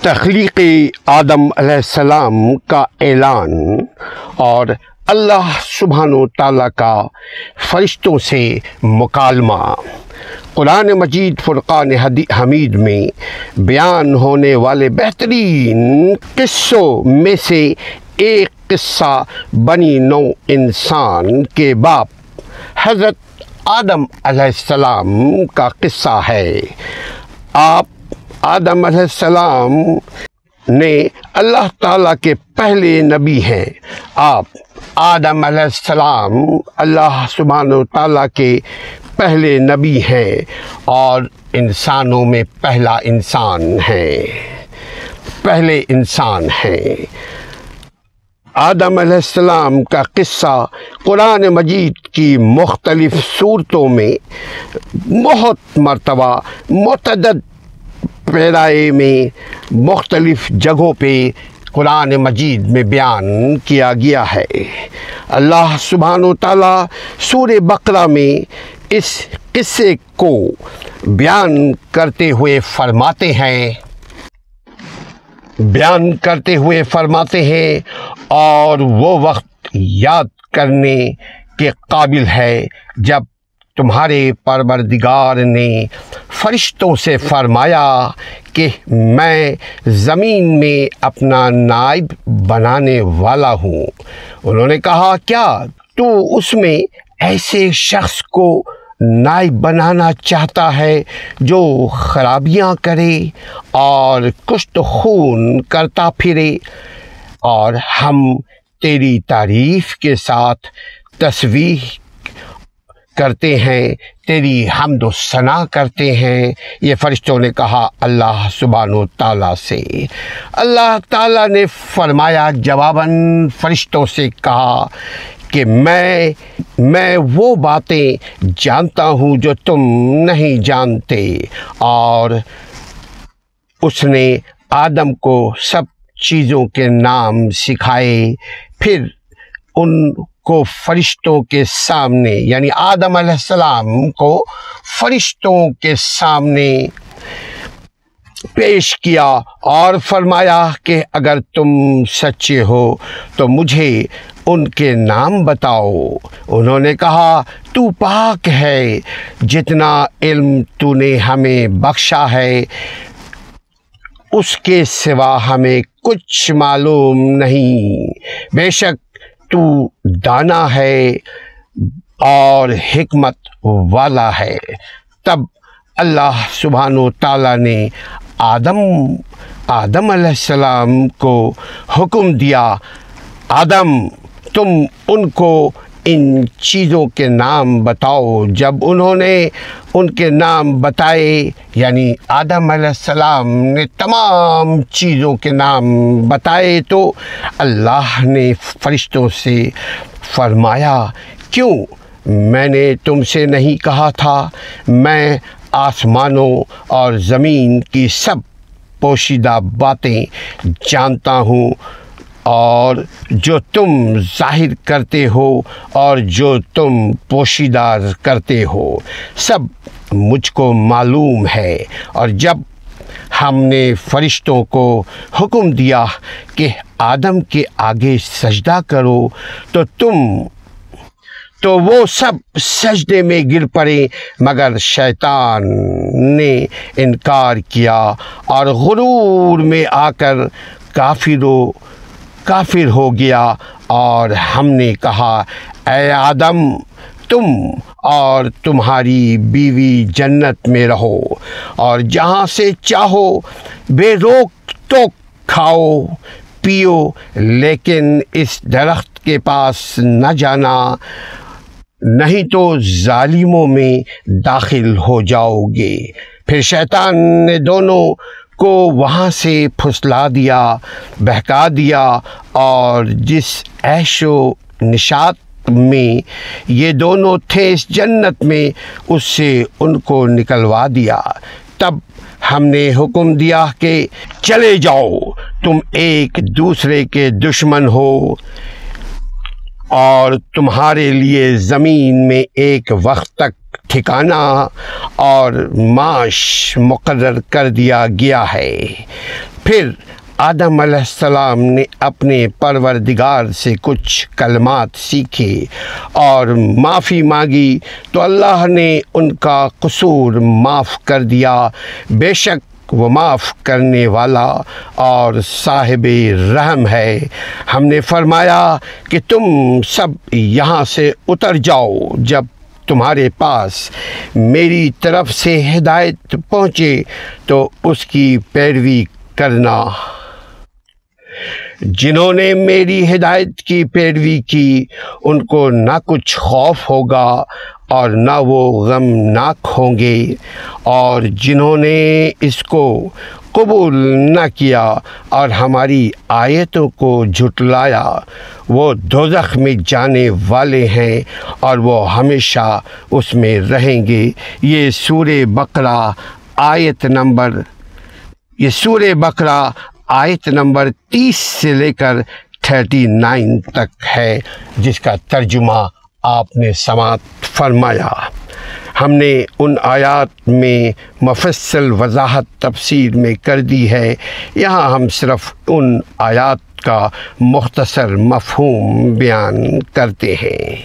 تخلیق آدم علیہ السلام کا اعلان اور اللہ سبحانہ و تعالیٰ کا فرشتوں سے مکالمہ۔ قرآن مجید فرقان حمید میں بیان ہونے والے بہترین قصوں میں سے ایک قصہ بنی نوع انسان کے باپ حضرت آدم علیہ السلام کا قصہ ہے۔ آپ آدم علیہ السلام نے اللہ تعالیٰ کے پہلے نبی ہیں۔ آپ آدم علیہ السلام اللہ سبحانہ و تعالیٰ کے پہلے نبی ہیں اور انسانوں میں پہلا انسان ہیں، پہلے انسان ہیں۔ آدم علیہ السلام کا قصہ قرآن مجید کی مختلف صورتوں میں بہت مرتبہ متعدد پیرائے میں مختلف جگہوں پہ قرآن مجید میں بیان کیا گیا ہے۔ اللہ سبحانہ و تعالیٰ سورہ بقرہ میں اس قصے کو بیان کرتے ہوئے فرماتے ہیں اور وہ وقت یاد کرنے کے قابل ہے جب تمہارے پروردگار نے فرشتوں سے فرمایا کہ میں زمین میں اپنا نائب بنانے والا ہوں۔ انہوں نے کہا، کیا تو اس میں ایسے شخص کو نائب بنانا چاہتا ہے جو خرابیاں کرے اور کشت خون کرتا پھرے؟ اور ہم تیری تعریف کے ساتھ تسبیح کرتے ہیں، تیری حمد و ثنا کرتے ہیں۔ یہ فرشتوں نے کہا اللہ سبحانہ و تعالیٰ سے۔ اللہ تعالیٰ نے فرمایا جواباً فرشتوں سے کہا کہ میں وہ باتیں جانتا ہوں جو تم نہیں جانتے۔ اور اس نے آدم کو سب چیزوں کے نام سکھائے، پھر ان کو فرشتوں کے سامنے، یعنی آدم علیہ السلام کو فرشتوں کے سامنے پیش کیا اور فرمایا کہ اگر تم سچے ہو تو مجھے ان کے نام بتاؤ۔ انہوں نے کہا، تو پاک ہے، جتنا علم تو نے ہمیں بخشا ہے اس کے سوا ہمیں کچھ معلوم نہیں، بے شک تو دانا ہے اور حکمت والا ہے۔ تب اللہ سبحانہ و تعالیٰ نے آدم علیہ السلام کو حکم دیا، آدم تم ان کو ان چیزوں کے نام بتاؤ۔ جب انہوں نے ان کے نام بتائے، یعنی آدم علیہ السلام نے تمام چیزوں کے نام بتائے، تو اللہ نے فرشتوں سے فرمایا، کیوں میں نے تم سے نہیں کہا تھا میں آسمانوں اور زمین کی سب پوشیدہ باتیں جانتا ہوں، اور جو تم ظاہر کرتے ہو اور جو تم پوشیدہ کرتے ہو سب مجھ کو معلوم ہے۔ اور جب ہم نے فرشتوں کو حکم دیا کہ آدم کے آگے سجدہ کرو تو وہ سب سجدے میں گر پڑے، مگر شیطان نے انکار کیا اور غرور میں آ کر کافر ہو گیا۔ اور ہم نے کہا، اے آدم تم اور تمہاری بیوی جنت میں رہو اور جہاں سے چاہو بے روک ٹوک کھاؤ پیو، لیکن اس درخت کے پاس نہ جانا، نہیں تو ظالموں میں داخل ہو جاؤ گے۔ پھر شیطان نے دونوں کو وہاں سے پھسلا دیا، بہکا دیا، اور جس عیش و نشاط میں یہ دونوں تھے اس جنت میں، اس سے ان کو نکلوا دیا۔ تب ہم نے حکم دیا کہ چلے جاؤ، تم ایک دوسرے کے دشمن ہو اور تمہارے لیے زمین میں ایک وقت تک ٹھکانہ اور معاش مقرر کر دیا گیا ہے۔ پھر آدم علیہ السلام نے اپنے پروردگار سے کچھ کلمات سیکھے اور معافی مانگی تو اللہ نے ان کا قصور معاف کر دیا۔ بے شک وہ معاف کرنے والا اور صاحب رحم ہے۔ ہم نے فرمایا کہ تم سب یہاں سے اتر جاؤ، جب تمہارے پاس میری طرف سے ہدایت پہنچے تو اس کی پیروی کرنا۔ جنہوں نے میری ہدایت کی پیروی کی ان کو نہ کچھ خوف ہوگا اور نہ وہ غمناک ہوں گے، اور جنہوں نے اس کو قبول نہ کیا اور ہماری آیتوں کو جھٹلایا وہ دوزخ میں جانے والے ہیں اور وہ ہمیشہ اس میں رہیں گے۔ یہ سورہ بقرہ آیت نمبر 30 سے لے کر 39 تک ہے، جس کا ترجمہ آپ نے سماعت فرمایا۔ ہم نے ان آیات میں مفصل وضاحت تفسیر میں کر دی ہے، یہاں ہم صرف ان آیات کا مختصر مفہوم بیان کرتے ہیں۔